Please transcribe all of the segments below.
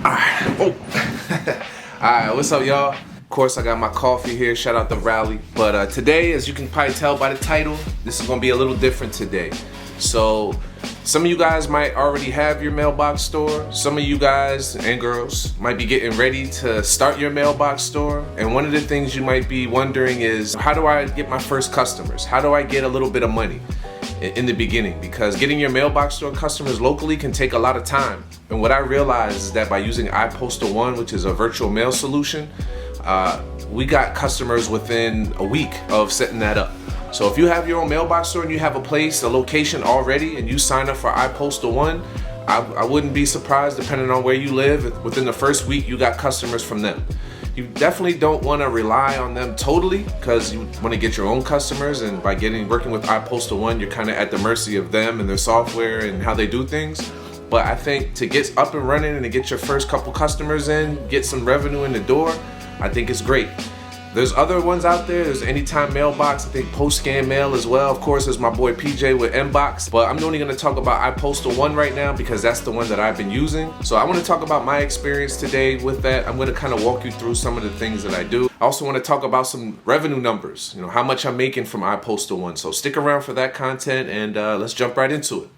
Alright, what's up, y'all? Of course, I got my coffee here. Shout out to Rally. But today, as you can probably tell by the title, this is gonna be a little different today. So, some of you guys might already have your mailbox store. Some of you guys and girls might be getting ready to start your mailbox store. And one of the things you might be wondering is, how do I get my first customers? How do I get a little bit of money in the beginning? Because getting your mailbox store customers locally can take a lot of time. And what I realized is that by using iPostal1, which is a virtual mail solution, we got customers within a week of setting that up. So if you have your own mailbox store and you have a place, a location already, and you sign up for iPostal1, I wouldn't be surprised, depending on where you live, if within the first week you got customers from them. You definitely don't want to rely on them totally, because you want to get your own customers, and by working with iPostal1, you're kind of at the mercy of them and their software and how they do things. But I think to get up and running and to get your first couple customers in, get some revenue in the door, I think it's great. There's other ones out there. There's Anytime Mailbox, I think Post-Scan Mail as well. Of course, there's my boy PJ with Inbox, but I'm only gonna talk about iPostal1 right now because that's the one that I've been using. So I wanna talk about my experience today with that. I'm gonna kind of walk you through some of the things that I do. I also wanna talk about some revenue numbers, how much I'm making from iPostal1. So stick around for that content and let's jump right into it.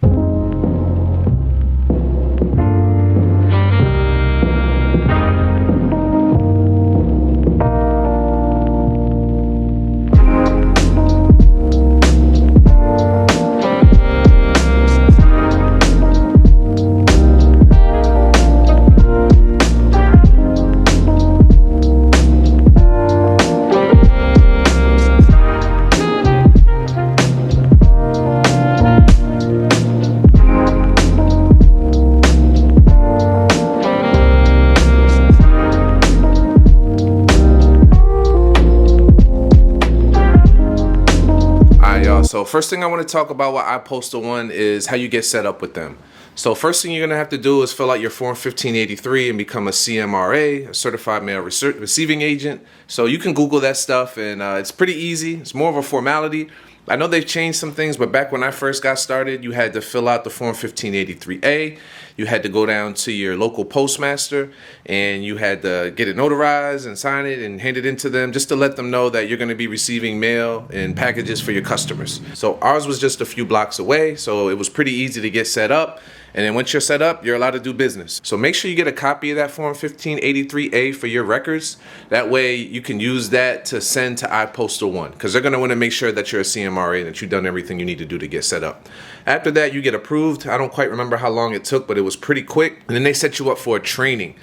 So first thing I want to talk about with iPostal1 is how you get set up with them. So first thing you're going to have to do is fill out your Form 1583 and become a CMRA, a Certified Mail Receiving Agent. So you can Google that stuff, and it's pretty easy. It's more of a formality. I know they've changed some things, but back when I first got started, you had to fill out the Form 1583A. You had to go down to your local postmaster and you had to get it notarized and sign it and hand it in to them just to let them know that you're going to be receiving mail and packages for your customers. So ours was just a few blocks away, so it was pretty easy to get set up. And then once you're set up, you're allowed to do business. So make sure you get a copy of that Form 1583A for your records. That way you can use that to send to iPostal1, because they're going to want to make sure that you're a CMRA and that you've done everything you need to do to get set up. After that, you get approved. I don't quite remember how long it took, but it was pretty quick. And then they set you up for a training.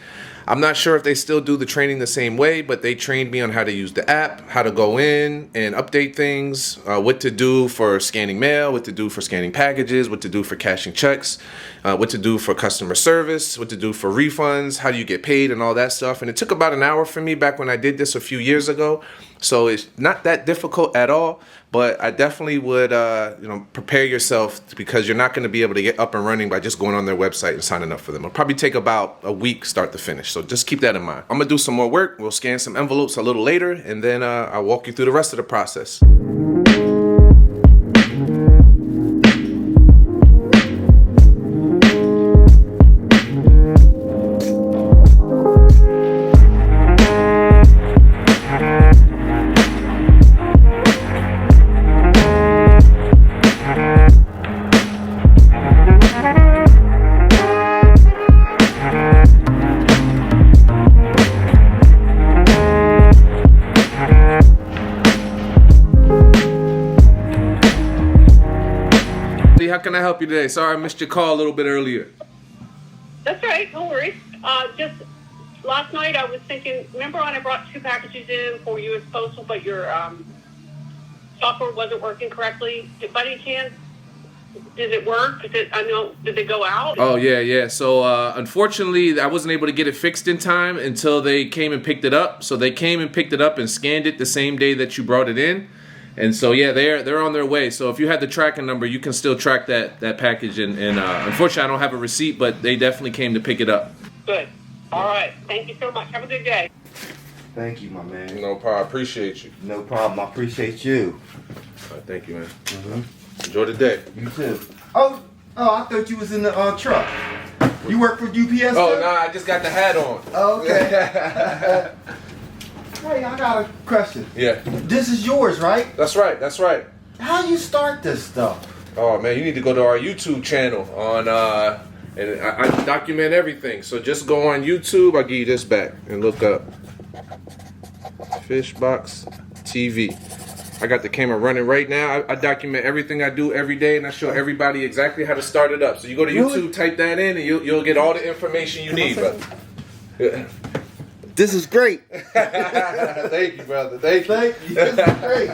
I'm not sure if they still do the training the same way, but they trained me on how to use the app, how to go in and update things, what to do for scanning mail, what to do for scanning packages, what to do for cashing checks, what to do for customer service, what to do for refunds, how do you get paid and all that stuff. And it took about an hour for me back when I did this a few years ago. So it's not that difficult at all, but I definitely would prepare yourself, because you're not going to be able to get up and running by just going on their website and signing up for them. It'll probably take about a week start to finish. So just keep that in mind. I'm going to do some more work. We'll scan some envelopes a little later, and then I'll walk you through the rest of the process. How can I help you today? Sorry I missed your call a little bit earlier. That's right, no worries. Just last night I was thinking, remember when I brought 2 packages in for US Postal, but your software wasn't working correctly? By any chance, did it work? Did they go out? Oh, yeah. So unfortunately, I wasn't able to get it fixed in time until they came and picked it up. So they came and picked it up and scanned it the same day that you brought it in. And so, yeah, they're on their way. So if you had the tracking number, you can still track that package. And unfortunately, I don't have a receipt, but they definitely came to pick it up. Good. All right. Thank you so much. Have a good day. Thank you, my man. No problem. I appreciate you. No problem. I appreciate you. All right, thank you, man. Enjoy the day. You too. Oh, I thought you was in the truck. What You work for UPS? Oh, too? nah, I just got the hat on. Oh, okay. Hey, I got a question. Yeah. This is yours, right? That's right, that's right. How you start this stuff? Oh, man, you need to go to our YouTube channel on, and I document everything. So just go on YouTube, I'll give you this back, and look up Fishbox TV. I got the camera running right now. I document everything I do every day, and I show everybody exactly how to start it up. So you go to YouTube, type that in, and you'll get all the information you need, brother. Yeah. This is great. Thank you, brother. Thank you. Thank you. This is great.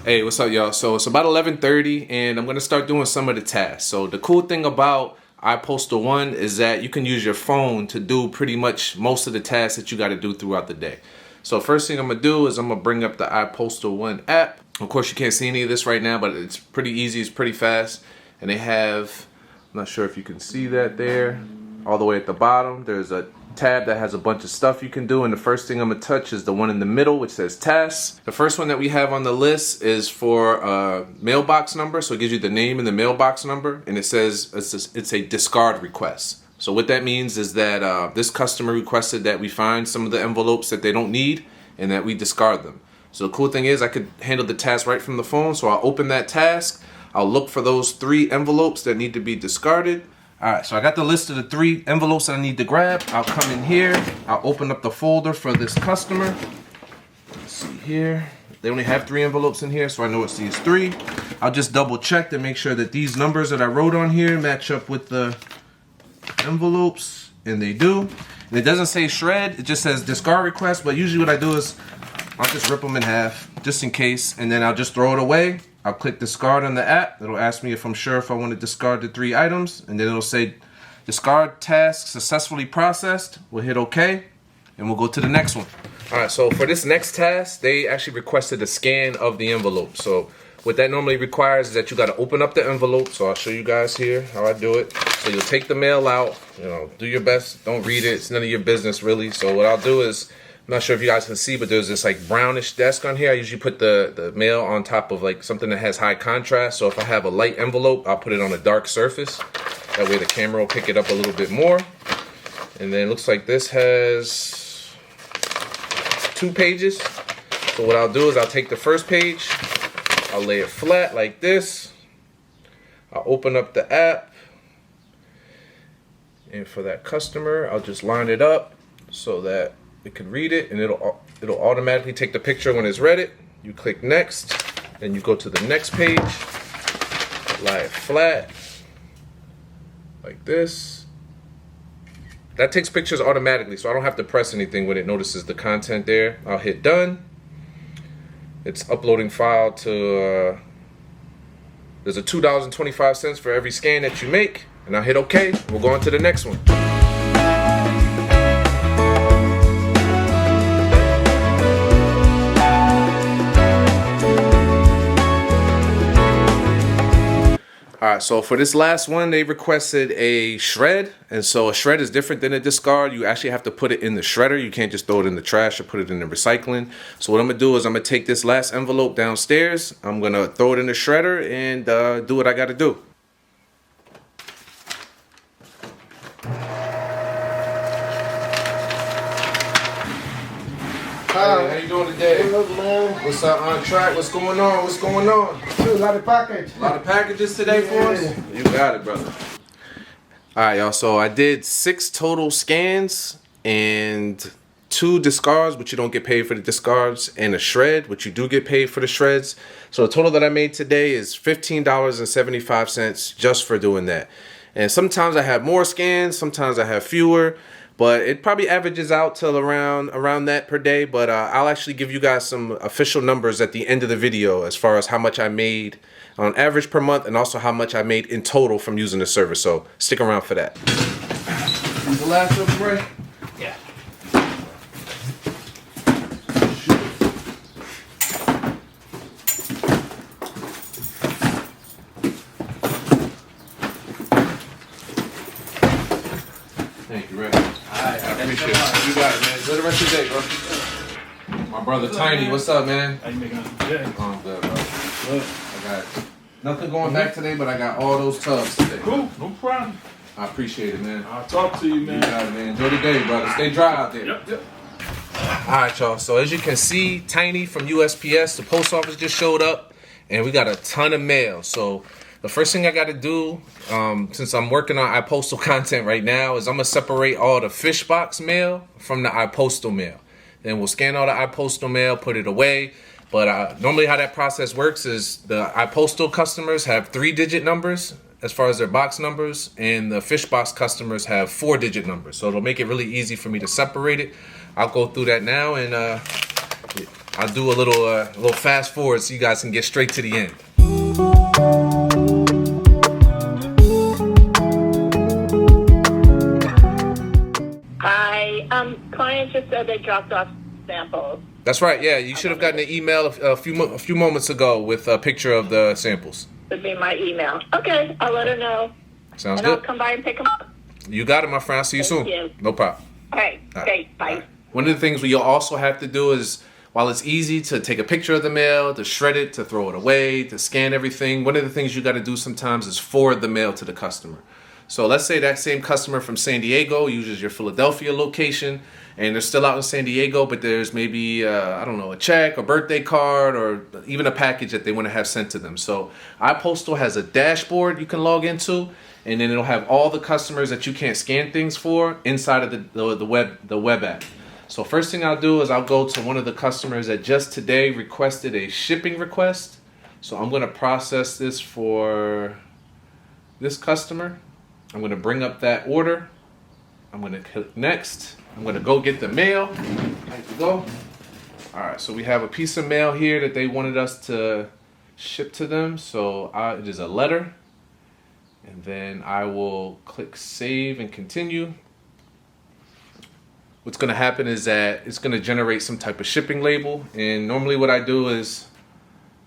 Hey, what's up, y'all? So it's about 11:30, and I'm gonna start doing some of the tasks. So the cool thing about iPostal1 is that you can use your phone to do pretty much most of the tasks that you got to do throughout the day. So first thing I'm gonna do is I'm gonna bring up the iPostal1 app. Of course, you can't see any of this right now, but it's pretty easy. It's pretty fast, and they have, I'm not sure if you can see that there, all the way at the bottom. There's a tab that has a bunch of stuff you can do, and the first thing I'm gonna touch is the one in the middle, which says tasks. The first one that we have on the list is for mailbox number, so it gives you the name and the mailbox number, and it says it's a discard request. So what that means is that this customer requested that we find some of the envelopes that they don't need and that we discard them. So the cool thing is I could handle the task right from the phone, so I'll open that task, I'll look for those 3 envelopes that need to be discarded. Alright, so I got the list of the 3 envelopes that I need to grab. I'll come in here, I'll open up the folder for this customer. Let's see here. They only have 3 envelopes in here, so I know it's these 3. I'll just double check to make sure that these numbers that I wrote on here match up with the envelopes, and they do. And it doesn't say shred, it just says discard request, but usually what I do is I'll just rip them in half, just in case, and then I'll just throw it away. I'll click discard on the app. It'll ask me if I'm sure if I want to discard the 3 items, and then it'll say discard task successfully processed. We'll hit OK, and we'll go to the next one. All right, so for this next task, they actually requested a scan of the envelope. So what that normally requires is that you got to open up the envelope. So I'll show you guys here how I do it. So you'll take the mail out, do your best, don't read it. It's none of your business really. So what I'll do is, I'm not sure if you guys can see, but there's this like brownish desk on here. I usually put the mail on top of like something that has high contrast. So if I have a light envelope, I'll put it on a dark surface. That way the camera will pick it up a little bit more. And then it looks like this has 2 pages. So what I'll do is I'll take the first page, I'll lay it flat like this. I'll open up the app. And for that customer, I'll just line it up so that it can read it, and it'll automatically take the picture when it's read it. You click next, then you go to the next page, lie it flat like this. That takes pictures automatically, so I don't have to press anything when it notices the content there. I'll hit done. It's uploading file to there's a $2.25 for every scan that you make, and I'll hit OK. We'll go on to the next one. Alright, so for this last one, they requested a shred, and so a shred is different than a discard. You actually have to put it in the shredder. You can't just throw it in the trash or put it in the recycling. So what I'm going to do is I'm going to take this last envelope downstairs, I'm going to throw it in the shredder and do what I got to do. Hey, how you doing today? What's up, man? What's up, on track? What's going on? What's going on? A lot of package. A lot of packages today for us? You got it, brother. Alright, y'all, so I did 6 total scans and 2 discards, which you don't get paid for the discards, and a shred, which you do get paid for the shreds. So the total that I made today is $15.75 just for doing that. And sometimes I have more scans, sometimes I have fewer, but it probably averages out till around that per day. But I'll actually give you guys some official numbers at the end of the video as far as how much I made on average per month, and also how much I made in total from using the service. So stick around for that. Is the last one, Ray? Yeah. Thank you, Ray. I appreciate it. You got it, man. Enjoy the rest of your day, bro. My brother Tiny, what's up, man? How you making out today? Oh, I'm good, bro. Look, I got nothing going back today, but I got all those tubs today. Cool, no problem. I appreciate it, man. I'll talk to you, man. You got it, man. Enjoy the day, brother. Stay dry out there. Yep. All right, y'all. So as you can see, Tiny from USPS, the post office just showed up, and we got a ton of mail. So the first thing I got to do, since I'm working on iPostal content right now, is I'm gonna separate all the fish box mail from the iPostal mail. Then we'll scan all the iPostal mail, put it away. But normally how that process works is the iPostal customers have 3-digit numbers as far as their box numbers, and the fish box customers have 4-digit numbers. So it'll make it really easy for me to separate it. I'll go through that now, and I'll do a little fast forward so you guys can get straight to the end. Hi, client just said they dropped off samples. That's right. Yeah, you should have gotten an email a few moments ago with a picture of the samples. Would be my email. Okay, I'll let her know. Sounds and good. I'll come by and pick them up. You got it, my friend. I'll see you soon. you. No problem. All right, okay, bye. All right. One of the things you'll also have to do is, while it's easy to take a picture of the mail, to shred it, to throw it away, to scan everything, one of the things you got to do sometimes is forward the mail to the customer. So let's say that same customer from San Diego uses your Philadelphia location, and they're still out in San Diego, but there's maybe, I don't know, a check, a birthday card, or even a package that they want to have sent to them. So iPostal has a dashboard you can log into, and then it'll have all the customers that you can't scan things for inside of the web app. So first thing I'll do is I'll go to one of the customers that just today requested a shipping request. So I'm going to process this for this customer. I'm going to bring up that order. I'm going to click next. I'm going to go get the mail. There we go. All right, so we have a piece of mail here that they wanted us to ship to them. So it is a letter. And then I will click save and continue. What's going to happen is that it's going to generate some type of shipping label. And normally what I do is,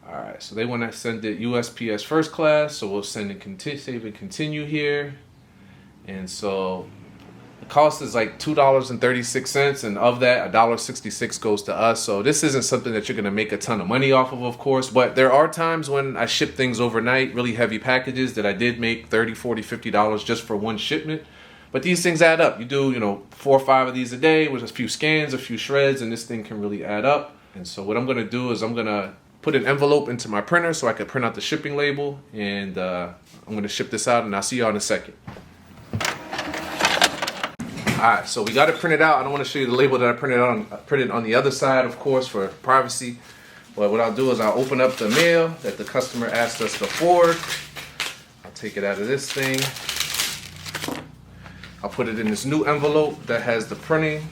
all right, so they want to send it USPS first class. So we'll send it, save and continue here. And so the cost is like $2.36, and of that, $1.66 goes to us. So this isn't something that you're going to make a ton of money off of course. But there are times when I ship things overnight, really heavy packages, that I did make $30, $40, $50 just for one shipment. But these things add up. You do, 4 or 5 of these a day with a few scans, a few shreds, and this thing can really add up. And so what I'm going to do is I'm going to put an envelope into my printer so I can print out the shipping label, and I'm going to ship this out, and I'll see y'all in a second. Alright, so we got it printed out. I don't want to show you the label that I printed on the other side, of course, for privacy. But what I'll do is I'll open up the mail that the customer asked us to forward. I'll take it out of this thing. I'll put it in this new envelope that has the printing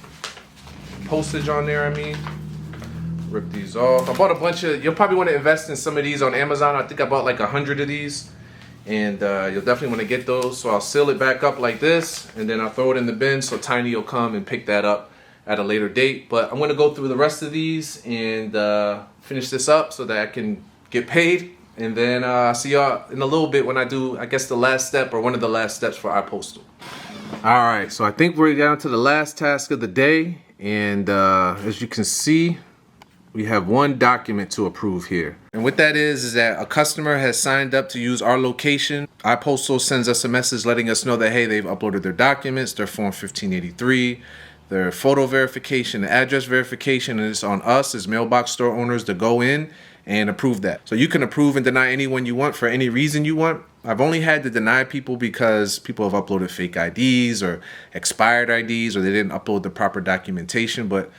postage on there, Rip these off. I bought a bunch of, you'll probably want to invest in some of these on Amazon. I think I bought like 100 of these. And you'll definitely want to get those. So I'll seal it back up like this, and then I'll throw it in the bin so Tiny will come and pick that up at a later date. But I'm going to go through the rest of these and finish this up so that I can get paid. And then I'll see y'all in a little bit when I do, I guess, the last step, or one of the last steps for iPostal. All right, so I think we're down to the last task of the day. And as you can see, we have one document to approve here. And what that is that a customer has signed up to use our location. iPostal sends us a message letting us know that, hey, they've uploaded their documents, their Form 1583, their photo verification, address verification, and it's on us as mailbox store owners to go in and approve that. So you can approve and deny anyone you want for any reason you want. I've only had to deny people because people have uploaded fake IDs or expired IDs, or they didn't upload the proper documentation. But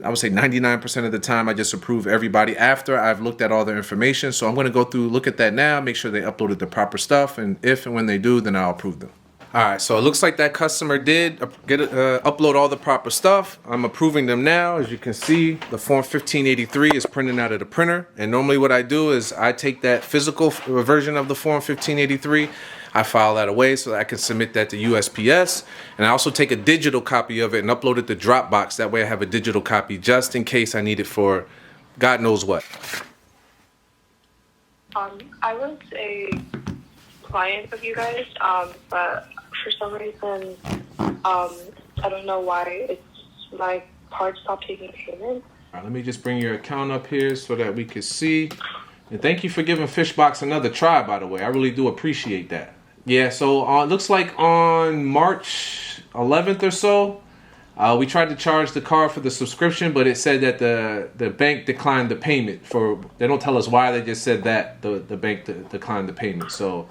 I would say 99% of the time I just approve everybody after I've looked at all their information. So I'm going to go through, look at that now, make sure they uploaded the proper stuff, and if and when they do, then I'll approve them. All right, so it looks like that customer did upload all the proper stuff. I'm approving them now. As you can see, the Form 1583 is printing out of the printer. And normally what I do is I take that physical version of the Form 1583, I file that away so that I can submit that to USPS. And I also take a digital copy of it and upload it to Dropbox. That way I have a digital copy just in case I need it for God knows what. I was a client of you guys, but for some reason, I don't know why my card stopped taking payment. All right, let me just bring your account up here so that we can see. And thank you for giving Fishbox another try, by the way. I really do appreciate that. Yeah, so it looks like on March 11th or so, we tried to charge the card for the subscription, but it said that the bank declined the payment. They don't tell us why. They just said that the bank declined the payment. So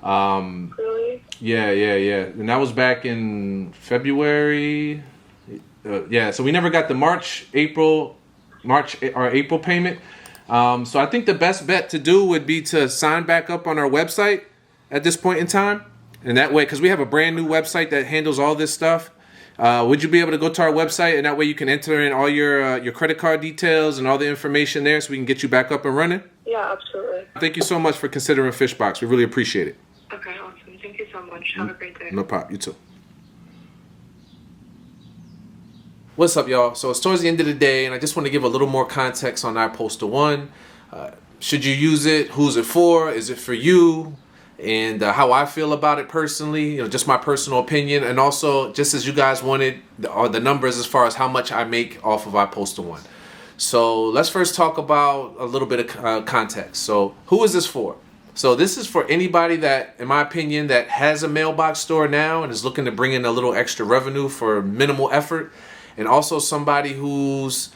Really? yeah, and that was back in February. Yeah, so we never got the April payment. So I think the best bet to do would be to sign back up on our website at this point in time, and that way, because we have a brand new website that handles all this stuff. Would you be able to go to our website, and that way you can enter in all your credit card details and all the information there, so we can get you back up and running? Yeah, absolutely. Thank you so much for considering Fishbox. We really appreciate it. Okay, awesome. Thank you so much. Have a great day. No problem. You too. What's up, y'all? So it's towards the end of the day, and I just want to give a little more context on iPostal1. Should you use it? Who's it for? Is it for you? And how I feel about it personally, just my personal opinion, and also just as you guys wanted, the numbers as far as how much I make off of iPostal1. So let's first talk about a little bit of context. So who is this for? So this is for anybody that, in my opinion, that has a mailbox store now and is looking to bring in a little extra revenue for minimal effort, and also somebody who's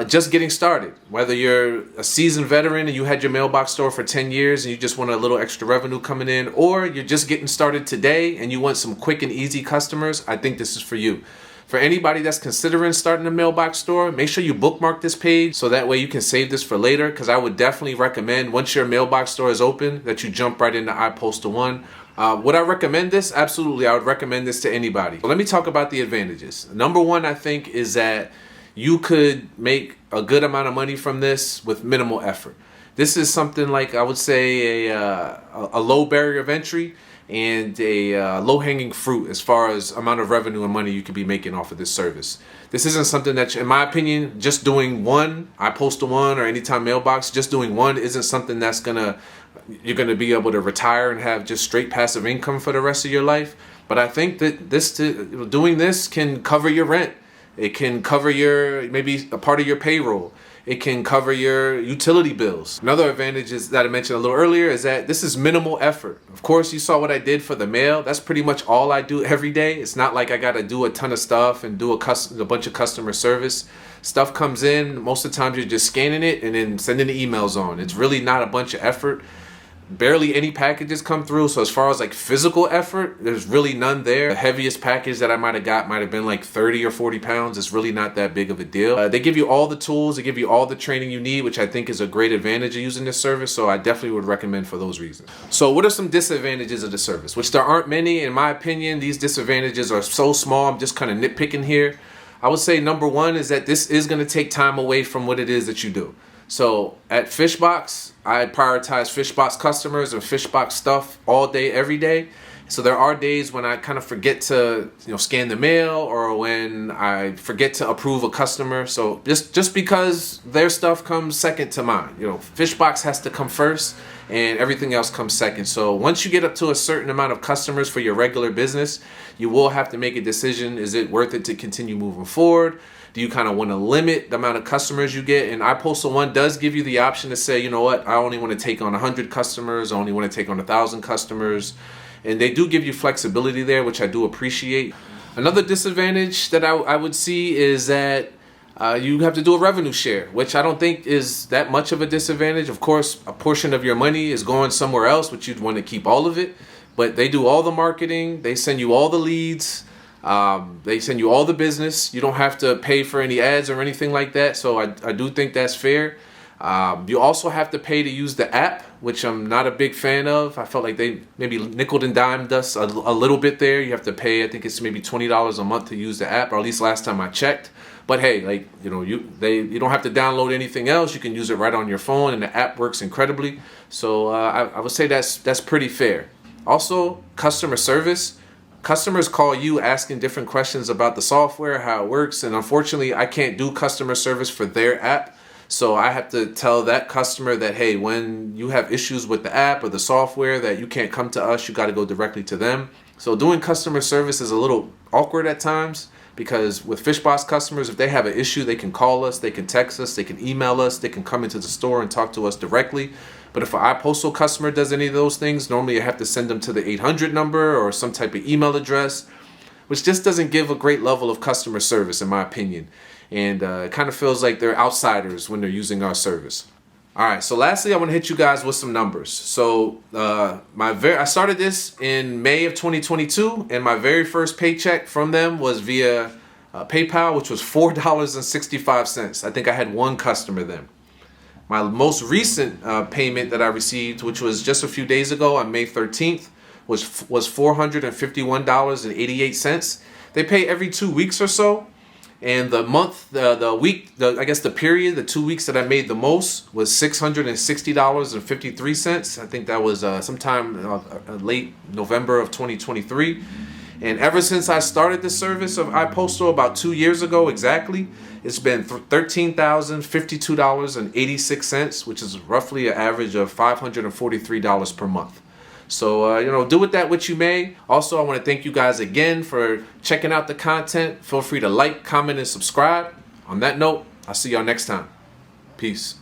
just getting started. Whether you're a seasoned veteran and you had your mailbox store for 10 years and you just want a little extra revenue coming in, or you're just getting started today and you want some quick and easy customers, I think this is for you. For anybody that's considering starting a mailbox store, make sure you bookmark this page so that way you can save this for later, because I would definitely recommend, once your mailbox store is open, that you jump right into iPostal1. Would I recommend this? Absolutely, I would recommend this to anybody. Let me talk about the advantages. Number one, I think, is that you could make a good amount of money from this with minimal effort. This is something like, I would say, a low barrier of entry and a low-hanging fruit as far as amount of revenue and money you could be making off of this service. This isn't something that, in my opinion, just doing one, iPostal1 or Anytime Mailbox, just doing one isn't something that's you're gonna be able to retire and have just straight passive income for the rest of your life. But I think that doing this can cover your rent. It can cover maybe a part of your payroll. It can cover your utility bills. Another advantage is that I mentioned a little earlier is that this is minimal effort. Of course, you saw what I did for the mail. That's pretty much all I do every day. It's not like I got to do a ton of stuff and do a bunch of customer service. Stuff comes in. Most of the times you're just scanning it and then sending the emails on. It's really not a bunch of effort. Barely any packages come through, so as far as like physical effort, there's really none there. The heaviest package that I might have got might have been like 30 or 40 pounds. It's really not that big of a deal. They give you all the tools, they give you all the training you need, which I think is a great advantage of using this service, so I definitely would recommend for those reasons. So what are some disadvantages of the service? Which there aren't many. In my opinion, these disadvantages are so small, I'm just kind of nitpicking here. I would say number one is that this is going to take time away from what it is that you do. So at Fishbox, I prioritize Fishbox customers and Fishbox stuff all day, every day. So there are days when I kind of forget to, scan the mail, or when I forget to approve a customer. So just because their stuff comes second to mine, Fishbox has to come first and everything else comes second. So once you get up to a certain amount of customers for your regular business, you will have to make a decision. Is it worth it to continue moving forward? Do you kind of want to limit the amount of customers you get? And iPostal1 does give you the option to say, you know what, I only want to take on 100 customers. I only want to take on 1,000 customers. And they do give you flexibility there, which I do appreciate. Another disadvantage that I would see is that you have to do a revenue share, which I don't think is that much of a disadvantage. Of course, a portion of your money is going somewhere else, but you'd want to keep all of it. But they do all the marketing. They send you all the leads. They send you all the business. You don't have to pay for any ads or anything like that. So I do think that's fair. You also have to pay to use the app, which I'm not a big fan of. I felt like they maybe nickel and dimed us a little bit there. You have to pay, I think it's maybe $20 a month to use the app, or at least last time I checked. But hey, you don't have to download anything else. You can use it right on your phone, and the app works incredibly. So I would say that's pretty fair. Also, customer service. Customers call you asking different questions about the software, how it works, and unfortunately, I can't do customer service for their app. So I have to tell that customer that, hey, when you have issues with the app or the software, that you can't come to us, you got to go directly to them. So doing customer service is a little awkward at times because with Fishbox customers, if they have an issue, they can call us, they can text us, they can email us, they can come into the store and talk to us directly. But if an iPostal customer does any of those things, normally you have to send them to the 800 number or some type of email address, which just doesn't give a great level of customer service, in my opinion. And it kind of feels like they're outsiders when they're using our service. All right, so lastly, I want to hit you guys with some numbers. So I started this in May of 2022, and my very first paycheck from them was via PayPal, which was $4.65. I think I had one customer then. My most recent payment that I received, which was just a few days ago on May 13th, was $451.88. They pay every 2 weeks or so. And the month, the week, I guess the period, the 2 weeks that I made the most was $660.53. I think that was sometime late November of 2023. And ever since I started the service of iPostal about 2 years ago exactly, it's been $13,052.86, which is roughly an average of $543 per month. So, do with that what you may. Also, I want to thank you guys again for checking out the content. Feel free to like, comment, and subscribe. On that note, I'll see y'all next time. Peace.